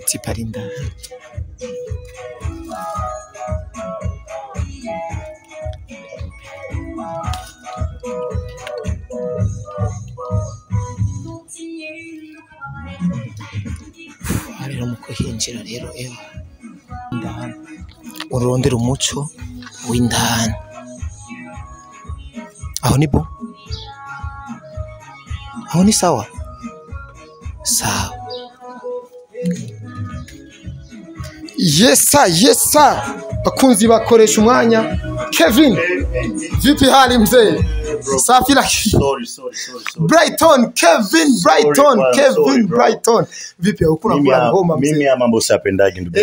Tiparinda rero mu kuhinjira rero indani urondera umuco w'indani aho ni bo aho ni sawa sawa. Yesa bakunzi bakoresha umwanya. Kevin vipi hali mzee? Safi la sorry. Brighton Kevin Brighton vipi ukuna kwa ngoma mzee? Mimi mambo siyapendaje ndugu.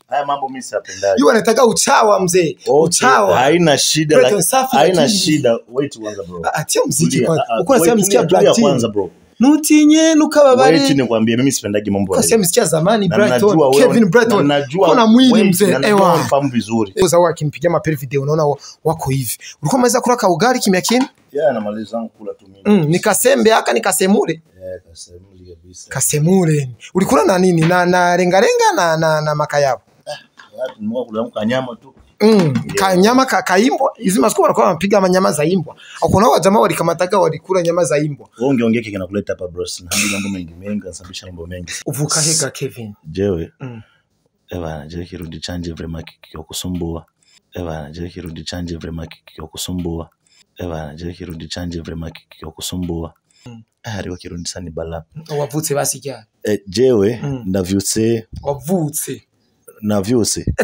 Haya mambo mimi siyapendaje. Yeye anataka uchawa mzee. Uchawa haina shida, haina shida. Wait kwanza bro. Atia muziki kwanza. Uko nasema msikia Black kwanza bro. Nutinye nukababare. Wait nikwambie mimi sipendaji mambo haya. Kwa sema msikia zamani Brighton, Kevin Brighton. Kuna mwili mzee. Ewa. Fahamu vizuri. Uza waki mpigia mapeli video unaona wako hivi. Ulikuwa maliza kula ka ugali kimya kimya? Yeah, na maliza kula tu mimi. Nikasembe aka nikasemure. Yeah, kasemule kabisa. Kasemure. Ulikula na nini? Na renga na makayabo. Watu ni kula kanyama tu. Kanyama kaimbwa hizi masiku wanakuwa wanapiga manyama za imbwa. Hakuna wajamaa walikamataga walikula nyama za imbwa. Ongea kike nakuleta hapa bros. Naambia mambo mengi nasababisha mambo mengi. Uvuka hega Kevin. Jewe. Bana je kirudi chanje vrema kikusumbua. Bana je kirudi chanje vrema kikusumbua. Bana je kirudi chanje vrema kikusumbua. Hariho kirundi sani bala. Wavutse basijya. Jewe ndavyutse. Wavutse. Navyutse.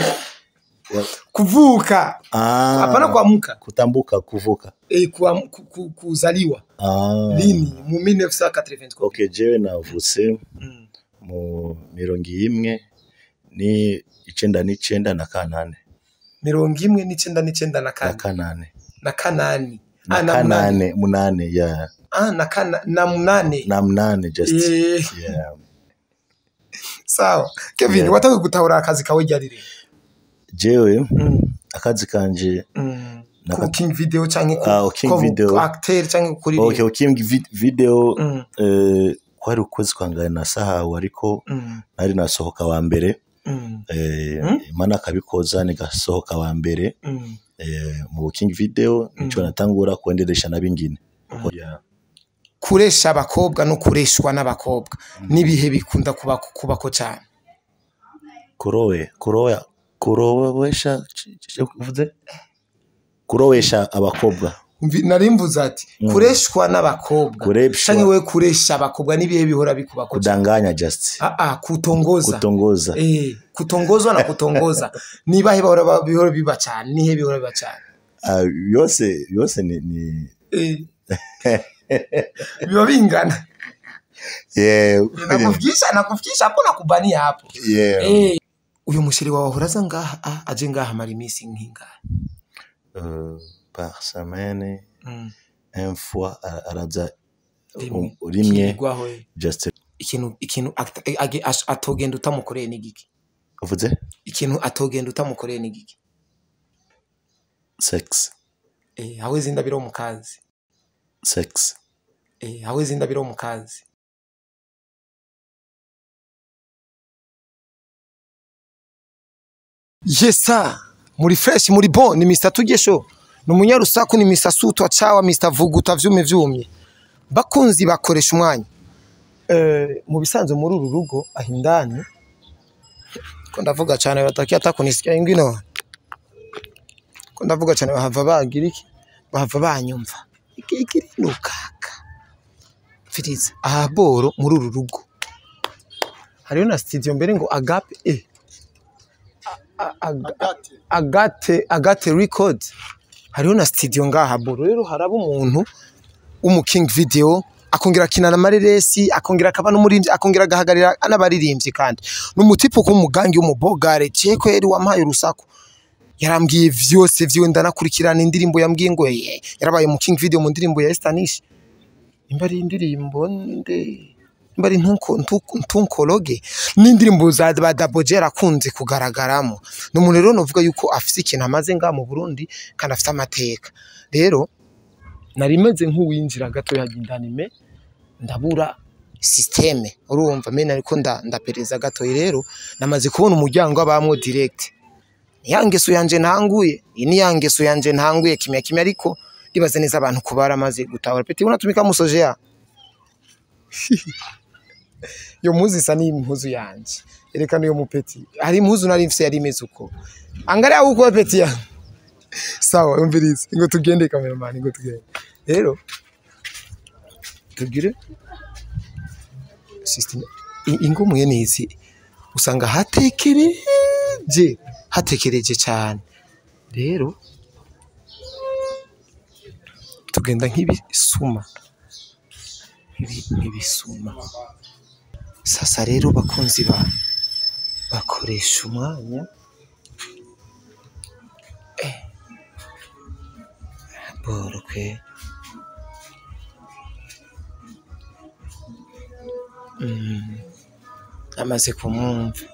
Kuvuka. Hapana kuamka. Kutambuka kuvuka. Kuzaliwa. Lini? Mu 1980. Okay, jewe navutse mu 100 ni 9 na kanane. 100 na kanane. Na kanani. Munane yeah. Na munane just yeah. Sawa. Kevin, wataka gutahura akazi kawe ryarire? Jewe akazi kanje na King Video canke video actor canke kuri okay King Video kwari ukwezi kwangana saha ariko nari nasohoka wa mbere mana kabikoza nigasohoka wa mbere mu King Video nico natangura kuendelesha nabingine kuresha abakobwa no kureshwa n'abakobwa nibihe bikunda kubako cyane kurowesha abakobwa narimvuza ati kureshwa n'abakobwa canke we kuresha abakobwa nibihe bihora bikubako kudanganya just kutongoza kutongozwa na kutongoza niba he bihora biba cyane nihe bihora biba cyane yose ni biba bingana nakufukisha hapo nakubania hapo uyu mushiri wawe horaza ngaha aje ngaha mari misi nkinga par semaine une fois araza rimwe just ikintu atogenda utamukoreye n'igiki uvuze ikintu atogenda utamukoreye n'igiki sex hawezi ndabiro mu kazi sex hawezi ndabiro mu kazi Yesa muri fresh muri bon ni Mr Tugesho no munyarusaku ni Mr Sutwa cawa Mr Vuguta vyumye bakunzi bakoresha umwanya mu bisanzwe muri uru rugo ahindani ko ndavuga cyane batakiye atakunisikia ingino ko ndavuga cyane bahava bagira iki bahava banyumva ikiri nukaka fitiza boro muri uru rugo hariyo na studio mbere ngo Agape Agate record hariho na studio ngaha boro rero haraba umuntu King Video akongera kinana mareresi akongera akaba n'umurinzi akongera gahagarira anabaririmbye kandi n'umutipo ko mugangi w'umubogare ceko yari wampaye urusaku yarambwiye vyose vyo ndanakurikirana indirimbo yambwiye ngo yarabaye mu King Video mu ndirimbo ya Estanish imbari indirimbo nde mbari ntunkologe n'indirimbo za Daboje rakunze kugaragaramo n'umuntu rero novuga yuko afise ikintu amaze nga mu Burundi kandi afite amateka rero narimeze nk'uwinjira gato yagindanime ndabura systeme urumva mena ariko ndapereza gato rero namaze kubona umuryango abamwo direct yangeso yanje ntanguye ini yangeso yanje ntanguye kimya ariko ndibaze neza abantu kubara maze gutahura peti unatumika musoje ya yo muzi isa ni impuzu yanje erekana yo mupeti hari impuzu nari mfise yari imeze uko angalia uko peti ya sawa umvirize ngo tugende cameraman ngo tugende rero tugire system ingo muyenizi usanga hatekereje cyane rero tugenda nk'ibisuma sasa rero bakunzi bakoresha umwanya borokwe amaze kumwumva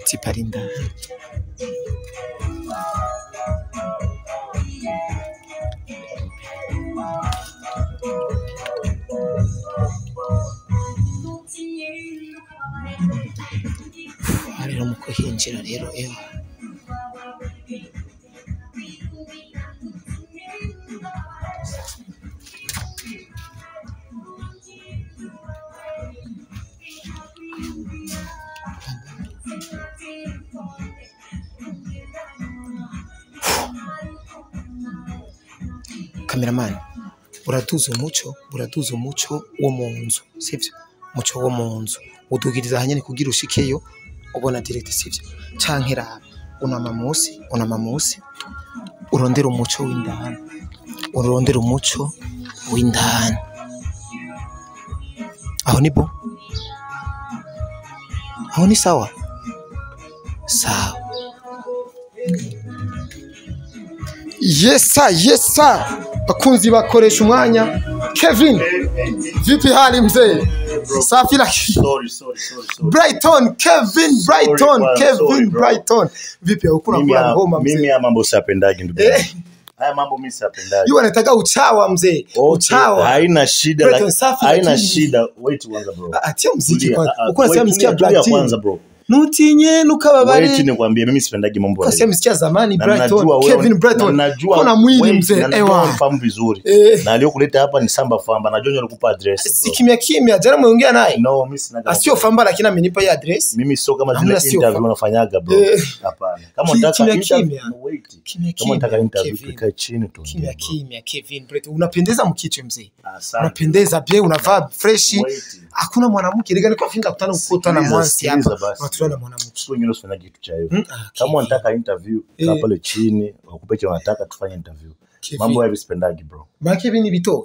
Tiparinda rero muko hinjira rero cameraman uratuza umuco wo munzu sivyo muco wo munzu udugiriza hanyene kugira ushikeyo ubona direct sivyo canke raba unama musi urondera umuco w'indani aho ni bo aho ni sawa yesa bakunzi bakoresha umwanya Kevin vipi hali mzee safi sorry Kevin Brighton vipi ukuna kwa ngoma mzee mimi ya mambo siyapendaji ndugu haya mambo mimi siyapendaji yeye anataka uchawa mzee uchawa haina shida wait kwanza bro atia muziki kwanza uko unasema msikia Brighton kwanza bro nutinye nukababare wewe nikwambie mimi sipendaji mambo kwa sababu msikia zamani Brighton Kevin Brighton kuna mwili mzee fahamu vizuri na aliyokuleta hapa ni Samba Famba na Jonyo alikupa address si kimya jana muongea naye no mimi sina asio Famba lakini amenipa hii address mimi sio kama zile interview unafanyaga bro hapana kama unataka kama unataka interview kaa chini tu kimya Kevin Brighton unapendeza mkiche mzee unapendeza pia unavaa fresh hakuna mwanamke ile gani kwa finga kutana ukutana mwansi hapa na mwanamke wengine usifanya kitu cha hivyo kama unataka interview kaa pale chini wakupe kile unataka tufanye interview mambo ya vispendaji bro Kevin ni bitoi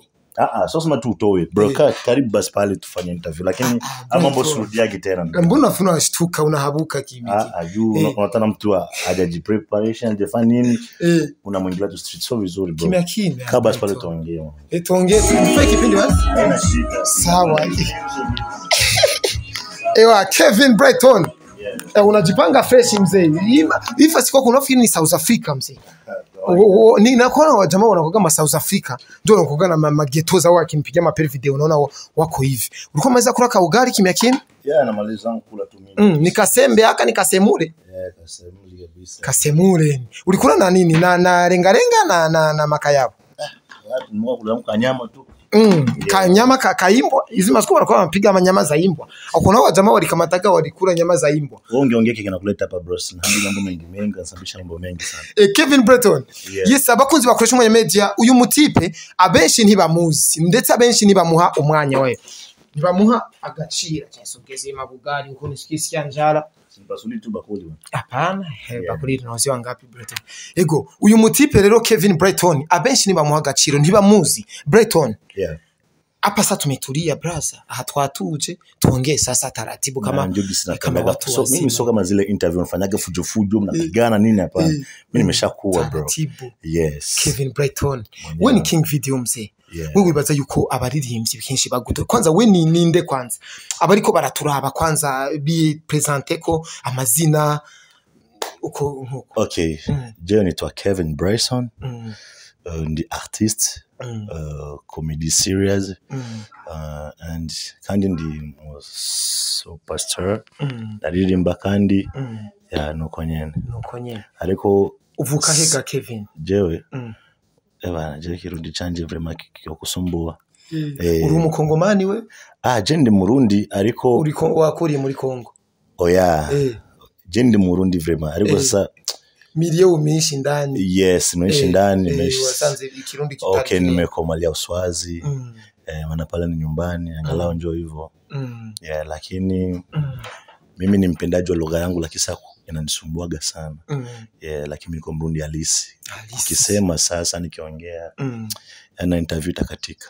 sio sema tu utoe bro karibu basi pale tufanye interview lakini mambo surudiagi tena mbona unafuna unashtuka unahabuka kimya unataka mtu hajaji preparation hajafanya nini unamwingilia tu street so vizuri bro kimya kabla basi pale tuongee tufanye kipindi wapi haina shida sawa Kevin Brighton unajipanga fresh mzee hivi siko kuna ni South Africa mzee ni nakuona wajamaa wanakoga South Africa ndio wanakoga na mageto za wakimpiga mapeli video unaona wako hivi ulikuwa maweza kula kaugari kimya namaliza kula tu mimi nikasembe aka nikasemure kasemure kabisa kasemure ulikula na nini na rengarenga na makayabo nimekuwa kula kanyama tu kanyama kaimbwa hizi masiku wanakuwa wanapiga manyama za imbwa hakuna wajamaa walikamataga walikula nyama za imbwa ungeongea kile kinakuleta hapa bros na mambo mengi nasababisha mambo mengi sana Kevin Brighton yes abakunzi bakoresha umwanya media uyu mutipe abenshi ntibamuzi ndetse abenshi ntibamuha umwanya we ntibamuha agacira cyasogeze mabugari uko nisikisi yanjara Basuli tu bakuli. Hapana, bakuli tunaozi wangapi Brighton. Ego, uyu mutipe rero Kevin Brighton, abenshi nibamuha agaciro ntibamuzi. Brighton. Yeah. Hapa sasa tumetulia brother. Aha twatuje tuongee sasa taratibu kama watu. So mimi sio kama zile interview nafanyaga fujo mnapigana nini hapa. Mimi nimeshakuwa bro. Yes. Kevin Brighton. When King Video mse. Wewe wibaza yuko abaririmbyi byinshi baguto. Kwanza we ni ninde kwanza? Abariko baraturaba kwanza bi presente ko amazina uko nkuko. Okay. Je nitwa Kevin Brighton. The artist, comedy series, and kandi ndi superstar, naririmba kandi nuko nyene. Ariko uvuka hega Kevin? Jewe je kirundi canje vraiment kyokusumbua. Uri umukongomani we? Je ndi murundi ariko uri wakuriye muri Kongo. Oya. Je ndi murundi vraiment ariko sasa milio umeishi ndani. Yes, nimeishi ndani, wasanze Kirundi kitatu. Okay, nimekomalia Uswazi. Maana pale ni nyumbani, angalau njoo hivyo. Lakini mimi ni mpendaji wa lugha yangu lakini sasa inanisumbuaga sana. Lakini niko Mrundi halisi. Ukisema sasa nikiongea na interview takatika.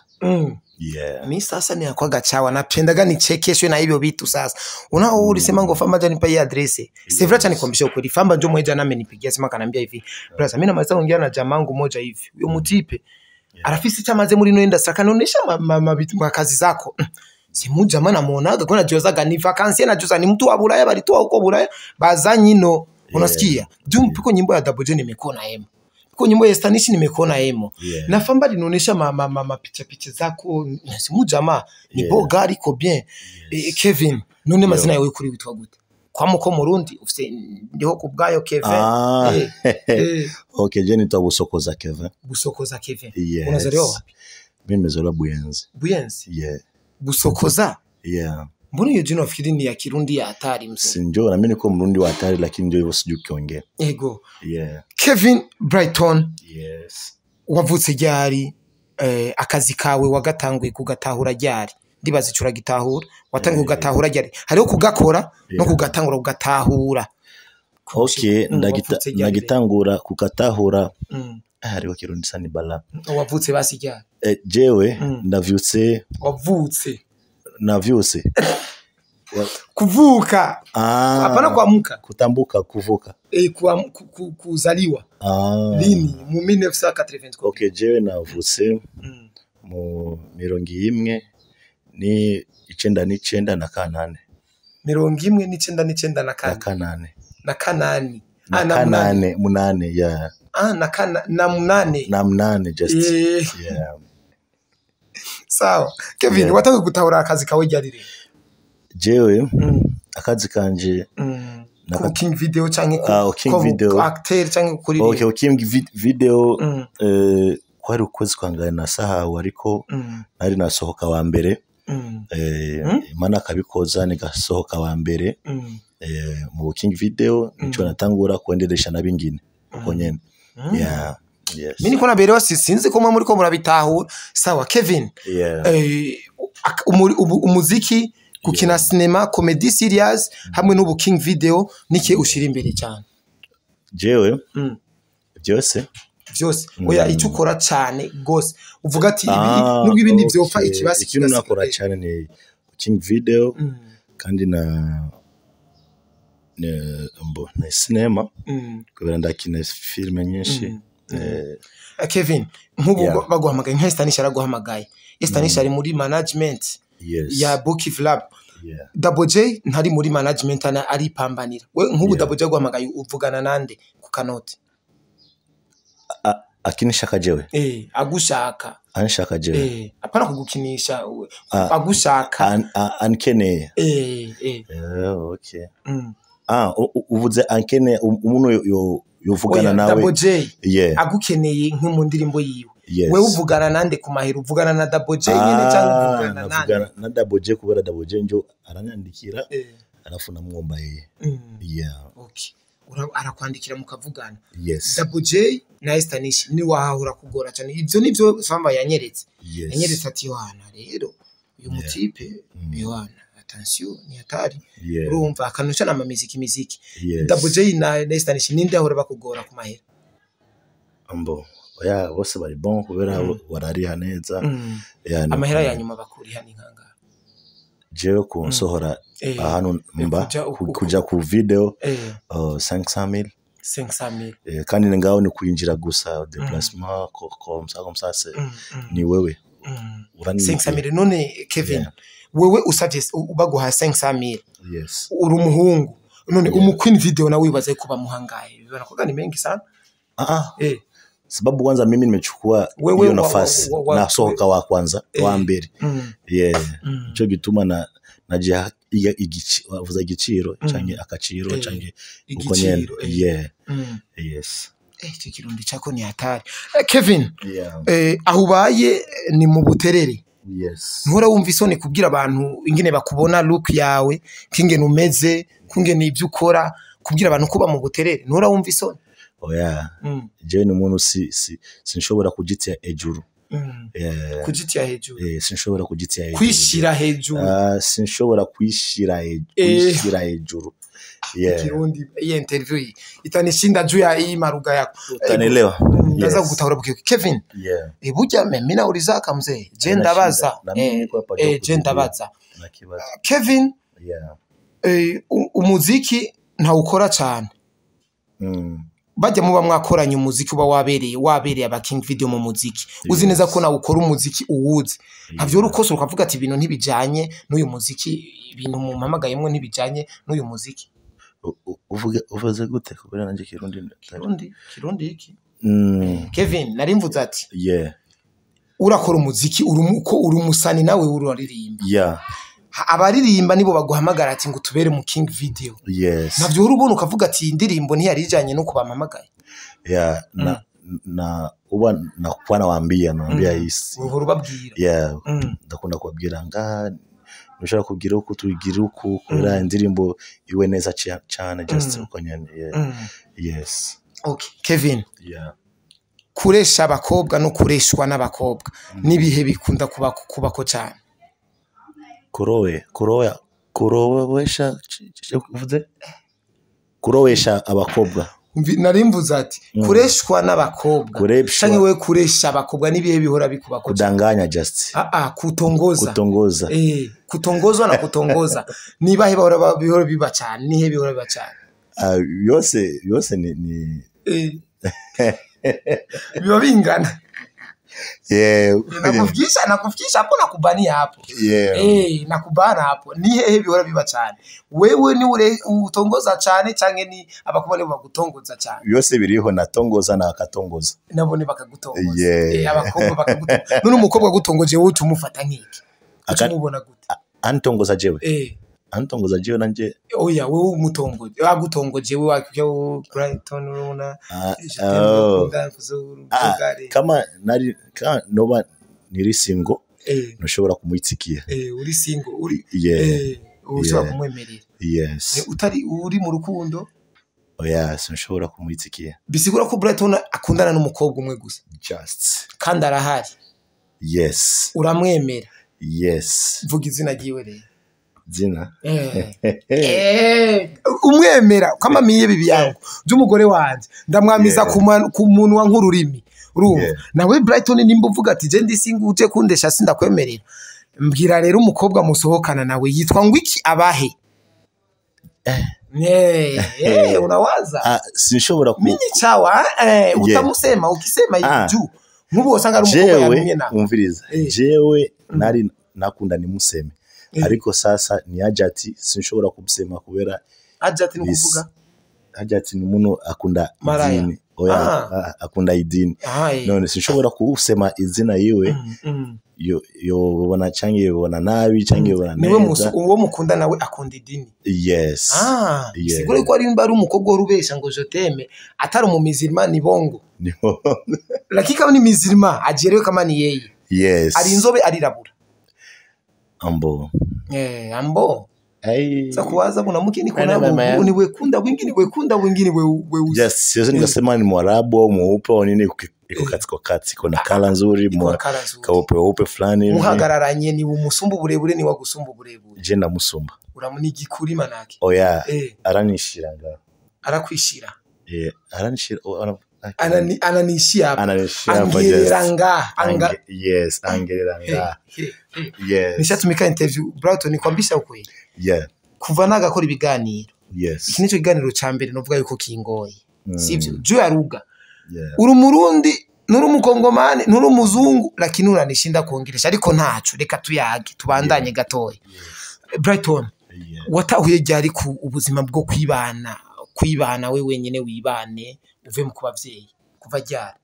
Mimi sasa ni akwaga chawa napendaga nichekeshwe na hivyo vitu sasa. Unao ulisema ngo famba jani pa address. Sevra cha nikombisha ukweli. Famba njoo mmoja nami nipigia sema kanambia hivi. Brother mimi namaliza ongea na jamangu moja hivi. Huyo mutipe. Arafisi chamaze muri no industry kanonesha mabitu mwa kazi zako. Simu jamaa namuonaga kuna jozaga ni vacancy na joza ni mtu wa Bulaya bali tu huko Bulaya bazanyino unasikia. Juu mpiko nyimbo ya Double J nimekuona emo. Kwa nyimbo ya Stanishi nimekuona emo. Na famba linaonesha picha zako simu jamaa ni bogari ko bien. Kevin none mazina yawe kuri witwa gute? Kwa muko Murundi ufite ndiho kubgayo Kevin. Okay, je nitwa Busokoza Kevin. Busokoza Kevin. Unazaliwa wapi? Mimi nimezaliwa Buyenzi. Buyenzi? Busokoza? Mbona hiyo jina ufikiri ni ya Kirundi ya hatari mzee? Sinjo na mimi niko Mrundi wa hatari lakini ndio hivyo sijui kiongea. Ego. Kevin Brighton. Yes. Wavutse ryari akazi kawe wagatanguye kugatahura ryari? Ndibaza icura gitahura. Watangiye kugatahura ryari? Hariho kugakora no kugatangura kugatahura. Okay, ndagitangura kukatahura. Hariho Kirundi sana bala. Wavutse basi ryari? Jewe ndavyutse. Wavutse. Navyuse. Kuvuka. Hapana kuamka. Kutambuka, kuvuka. Kuzaliwa. Lini? Mu 1980. Okay, jewe navutse mu 1 ni 9 na kanane. 1 na kanane. Na kanani. Munane, yeah. Na munane just. Sawa. Kevin, watangiye gutahura akazi kawe ryari rero? Jewe akazi kanje na King Video canke ku actor canke kuri. Okay, King Video kwari ukwezi kwangana na sahawe ariko nari nasohoka wa mbere. Mana kabikoza nigasohoka wa mbere. Mu King Video nico natangura kuendelesha nabingine uko nyene. Yes. Mimi niko naberewa sinzi ko muri ko murabitahura. Sawa Kevin. Umuziki kukina cinema comedy series hamwe n'ubu King Video nike ushira imbere cyane? Jewe byose oya icyo ukora cyane gose uvuga ati ibi nubwo ibindi byopfa ikibasi ikintu nakora cyane ni King Video kandi na cinema kubera ndakina filme nyinshi. Kevin nkubu baguhamagaye nka Stanish araguhamagaye. Stanish ari muri management ya Bookie Lab. Double J ntari muri management ana ari pambanira. We nkubu Double J aguhamagaye uvugana nande ku kanoti? Akinishaka jewe. Agushaka. Anshaka jewe. Apana kugukinisha agushaka. Ankeneye. Okay. Uvuze ankene umuntu yovugana nawe. Double J agukeneye nk'mu ndirimbo yiwe. We uvugana nande ku mahero uvugana na Double J nyene cyangwa uvugana nande? Na Double J kubera Double J njo aranyandikira arafu namwomba yeye. Okay. Arakwandikira mukavugana. Yes. Double J na Stanish ni wahahura kugora cyane. Ibyo nivyo famba yanyeretse. Yanyeretse ati Yohana rero uyu mutipe Yohana attention ni hatari Yeah. urumva akanusha na miziki Yes. Double J na Nestanisha ninde ahora bakugora ku mahera Ambo oya bose bari bon kubera barariha neza yani amahera ya nyuma bakuriha ni nkanga jewe kunsohora ahantu mba kuja ku video 500,000 kandi ngaho ni kwinjira gusa déplacement comme ça c'est ni wewe urani 500,000 none Kevin wewe usavye ubaguha 500,000 yes uri umuhungu none umukwin video na wibaze kuba muhangaye bibona ko gani mengi sana sababu kwanza mimi nimechukua hiyo nafasi na soka wa kwanza wa mbere cyo gituma naje wavuza igiciro canke akaciro canke uko nyene yes cyo kirundi chako ni hatari Kevin ahubaye ni mu buterere yes ntura wumva isoni kubwira abantu ingene bakubona look yawe kingene umeze kungene ivyo ukora kubwira abantu kuba mu buterere ntura wumva isoni oya je ni umuntu sinshobora kujitya ejuru kujitya hejuru sinshobora kujitya hejuru kwishira hejuru sinshobora kwishira hejuru Kirundi iyi interview itanishinda juu ya hii maruga yako utanielewa ndaza kugutahura buke Kevin burya mimi na ulizaka mzee je ndabaza je ndabaza Kevin umuziki nta ukora cyane bajya muba mwakoranye umuziki uba wabereye aba King Video mu muziki uzi neza ko nawe ukora umuziki uwuzi ntavyo rukoso ukavuga ati ibintu ntibijanye n'uyu muziki ibintu mu mpamagayemwe ntibijanye n'uyu muziki uvuze gute kubera nanje kirundi iki Kevin narimvuze ati urakora umuziki uri umusani nawe uraririmba abaririmba nibo baguhamagara ati ngo tubere mu King Video navyo urubona ukavuga ati indirimbo ntiyarijanye no kubamamagaye na uba nakuwa nawaambia hisi urubabwira ndakunda kubabwira nga nushaka kugira uko tugira uko kubera indirimbo iwe neza cyane just uko nyene yes okay Kevin kuresha abakobwa no kureshwa n'abakobwa nibihe bikunda kubako cyane kurowesha abakobwa narimvuze ati kureshwa n'abakobwa canke we kuresha abakobwa nibihe bihora bikubako kudanganya just kutongoza kutongozwa na kutongoza niba he bihora biba cyane nihe bihora biba cyane yose ni biba bingana nakufisha hapo nakubani hapo nakubana hapo ni hehe bihora biba cyane wewe ni ure utongoza cyane canke ni abakobwa bagutongoza cyane yose biriho natongoza na akatongoza nabone bakagutongoza abakobwa bakagutongoza none umukobwa gutongoje wowe umufata nkiki umubona gute antongoza jewe antongoza jewe nanje oya wewe umutongoje agutongoje wewe wakyo Brighton uruna kama nari noba niri single nushobora kumuitsikia uri single uri ushobora kumwemerera utari uri mu rukundo oya sinshobora kumuitsikia bisigura ko Brighton akundana n'umukobwa umwe gusa just kandi arahari uramwemera vuga izina ryiwe rero zina umwemera kama miye bibi yangu by'umugore wanje ndamwamiza ku muntu wa nkururimi urumva nawe Brighton nimba uvuga ati je ndi single uje kundesha sindakwemerera mbwira rero umukobwa musohokana nawe yitwa ngo iki abahe unawaza sinshobora mimi chawa utamusema ukisema hivi nkubo usanga ari umukobwa yamenye na umviriza jewe nari nakunda nimuseme ariko sasa ni Ajati sinshobora kubsema kubera Ajati nukuvuga Ajati ni umuntu akunda idini akunda idini none sinshobora kubsema izina yiwe yo bona canke bona nabi canke bona niwe uwo mukunda nawe akunda idini sigure ko ari mbari umukobwa urubesha ngo joteme atari mu mizirima ni bongo lakini kama ni mizirima ajerewe kama ni yeye ari inzobe arirabura ambo sakuwaza kuna mkini kuna ni wekunda wengine we yes sio nikasema ni mwarabu au mweupe au nini iko katsi kona kala nzuri kaupe fulani muhagararanye ni umusumba burebure ni wagusumba burebure je na musumba uramuni gikuri manake oya aranishiranga arakwishira aranishira ananishia angeranga yes angeranga yes nishatumika interview Brighton ni kwambisha ukweli kuva nagakora ibiganiro iki nico kiganiro ca mbere novuga yuko kingoye sivyo jo yaruga uri umurundi nuri umukongomani nuri umuzungu lakini uranishinda kuongeresha ariko ntacu reka tuyage tubandanye gatoya Brighton watahuye ryari ku ubuzima bwo kwibana we wenyene wibane uve mu kubavyeyi kuva ryari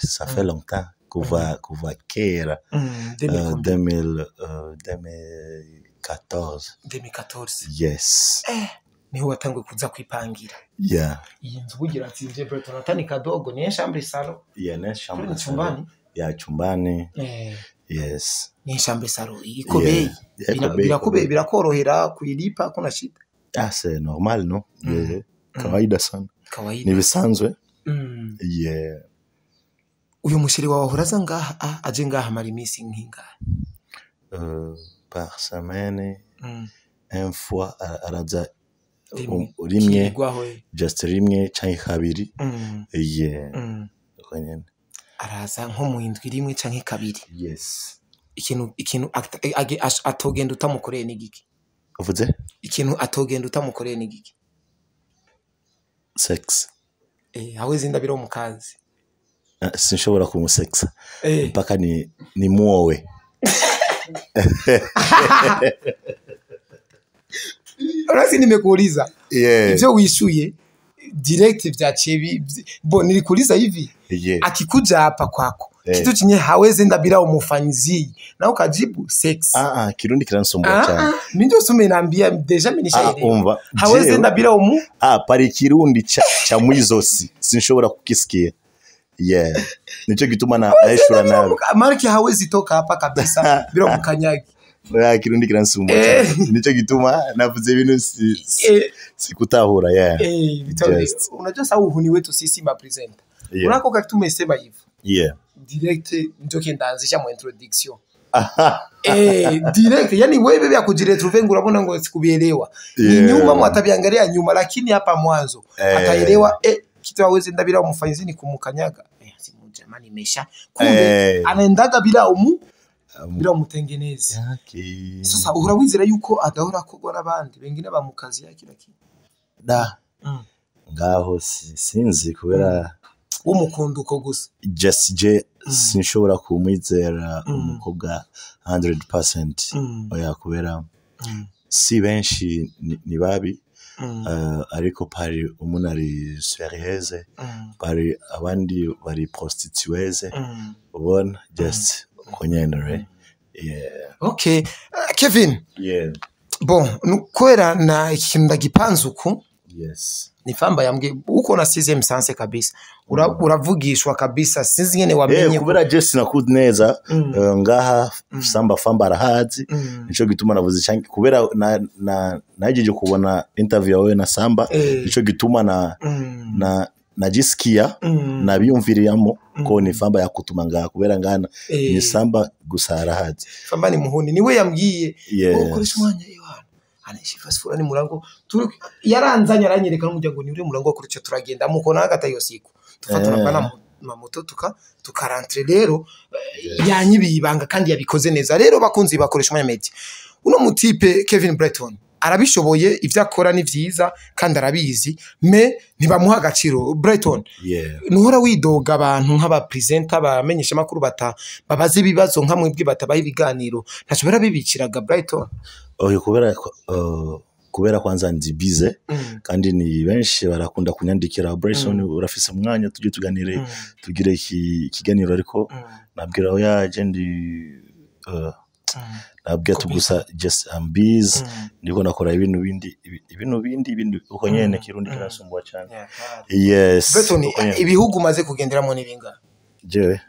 ça fait longtemps kuva kera 2014 yes niho watanguye kuza kwipangira iyi nzu bugira ati nje Brighton atani kadogo ni chambre salon ni chambre chumbani chumbani yes ni chambre salon ikobei birakorohera kuilipa kuna shida c'est normal no kawaida sana ni bisanzwe uyu mushiri wawe ahuraza ngaha aje ngaha mari misi nkinga par semaine une fois araza rimwe just rimwe canke kabiri kanyene araza nko mu indwi rimwe canke kabiri yes ikintu atogenda utamukoreye n'igiki uvuze ikintu atogenda utamukoreye n'igiki sex hawezi ndabiro mu kazi sinshobora kumusexa mpaka ni muowe Urasi nimekuuliza ivyo wishuye direct vyaciye nilikuuliza hivi akikuja hapa kwako kitu chenye hawezi ndabira umufanyizi na ukajibu sex kirundi kiransumbua cyane mimi ndio sume naambia deja menishaelewa hawezi ndabira pari kirundi cha mwizosi sinshobora kukisikia nicho gituma na aishura nawe marki hawezi toka hapa kabisa bila mkanyagi kirundi kiransumbua cyane nicho gituma navuze ibintu sikutahura unajua sawa uhuni wetu sisi ma presenter unako kitu umesema hivyo direct njoke ndaanzisha mu introduction direct yani wewe bebe akujiretrouver urabona ngo sikubielewa ni nyuma mwatabiangalia nyuma lakini hapa mwanzo ataelewa kitu hawezi ndabira umufanyizi ni kumukanyaga jamani mesha kumbe anaendaga bila umutengenezi sasa urawizera yuko adahora kogwa nabandi bengine bamukazi yakira kintu ngaho sinzi kubera umukunduko gusa just sinshobora kumwizera umukobwa 100% oya kubera si benshi ni babi ariko pari umuntu ari serieuse pari abandi bari prostitueuse ubona just konyenere okay Kevin bon nukwera na ikintu ndagipanzuku ni famba yambwe uko na 6e sense kabisa uravugishwa kabisa sinzi ngene wamenye kubera just nakud neza ngaha samba famba arahazi nico gituma navuze cyane kubera najeje kubona interview yawe na samba nico gituma najisikia nabiyumviriyamo ko ni famba yakutuma ngaha kubera ngana ni samba gusa arahazi famba ni muhuni niwe yambwiye Koreshumwanya anashifasfura ni murango yaranzanya aranyereka n'umuryango ni uri murango kuruce turagenda muko nagata yo siku tufatana bana mamoto tukarantre rero yanyibibanga kandi yabikoze neza rero bakunzi Koreshumwanya media uno mutipe Kevin Brighton arabishoboye ivyo akora ni vyiza kandi arabizi me ntibamuha agaciro Brighton nuhora widoga abantu nk'aba presenter bamenyesha makuru babaza ibibazo nka mwebwe batabaye ibiganiro ntashobora bibiciraga Brighton kubera kwanza ndi bize kandi ni benshi barakunda kunyandikira Brighton urafise umwanya tujye tuganire tugire ikiganiro ariko nabwira yaje ndi nabwira tugusa just busy ndiko nakora ibintu bindi uko nyene kirundi kirasumbwa cyane Brighton ibihugu maze kugenderamo nibinga jewe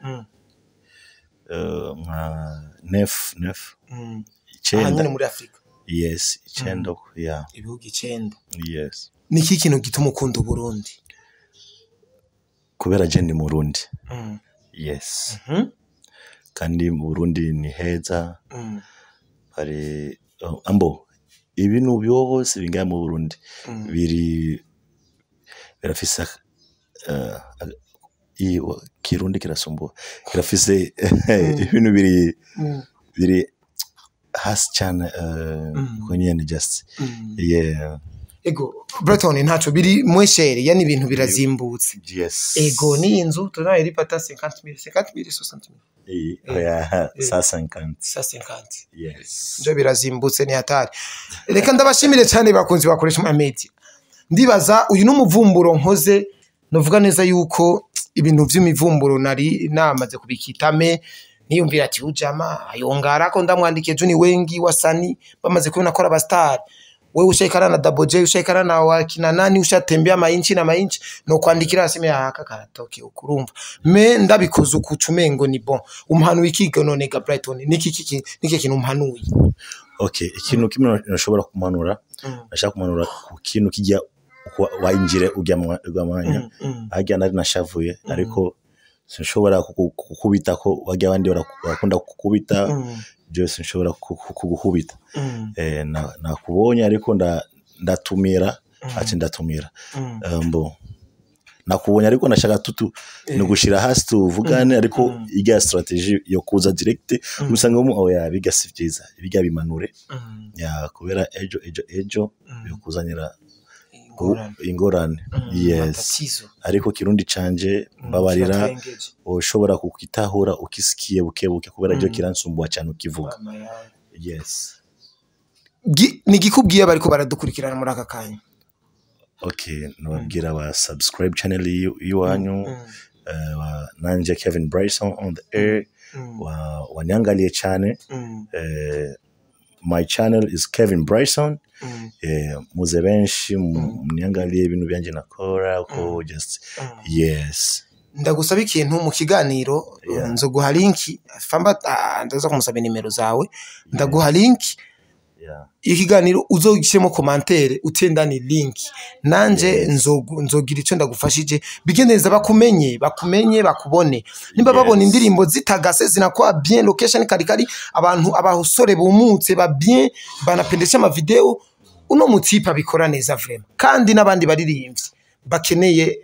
nef cyane muri Afrika icyenda ibihugu 9 niki kintu gituma ukunda Burundi kubera je ndi Murundi yes kandi mu Burundi ni heza hari ambo ibintu byose bingaye mu Burundi birafise kirundi kirasumbuye kirafise ibintu biri hasi cyane konyene just yeah ego Breton ntaco biri mweshere yani ibintu birazimbutse yes ego ni inzu tunaye ripata 50,000 60,000 yeah 150 yes njo birazimbutse ni hatari reka ndabashimire cyane bakunzi bakoresha media ndibaza uyu n'umuvumburo nkoze novuga neza yuko ibintu vy'imivumburo nari namaze kubikitame niyumvira ati ujama ayongara ko ndamwandike Juni wengi wasani bamaze kubona ko abastar wewe ushekara na Double J ushekara na wakina nani ushatembea mainchi na mainchi no kwandikira asime haka karatoke ukurumva me ndabikoze ukucumengo ni bon umuhanu wikiga none ga Brighton niki kintu umuhanuye okay ikintu kimwe nashobora kumanura nashaka kumanura ku kintu kijya wainjire ugamanya ajya nari nashavuye ariko sinshobora kukubita ko wajya abandi barakunda kukubita Jose nshobora kuguhubita nakubonye ariko ndatumira ati ndatumira mbo nakubonye ariko nashaka tutu no gushira hasi tuvugane ariko ijya strategy yo kuza direct usanga mu oya bigasivyiza bijya bimanure ya kubera ejo yo kuzanira ingorane yes ariko kirundi canje mbabarira ushobora kukitahura ukisikiye bukebuke kubera ryo kiransumbuwa cyane ukivuga yes nigikubwiye bariko baradukurikirana muri aka kanya okay nababwira ba subscribe channel yiwanyu nanje Kevin Bryson on the air wanyangaliye cyane my channel is Kevin Bryson muze benshi mnyangaliye ibintu byanje nakora ko just yes ndagusaba ikintu mu kiganiro nzoguha link famba ndaza kumusaba nimero zawe ndaguha link ikiganiro uzogishemo commentaire utendani link nanje nzogira ico ndagufashije bigeneza bakumenye bakubone nimba babona indirimbo zitagase zinakwa bien location kari abantu abahusore bumutse ba bien banapendesha ama video uno mutipa bikora neza vraiment kandi nabandi baririmbye bakeneye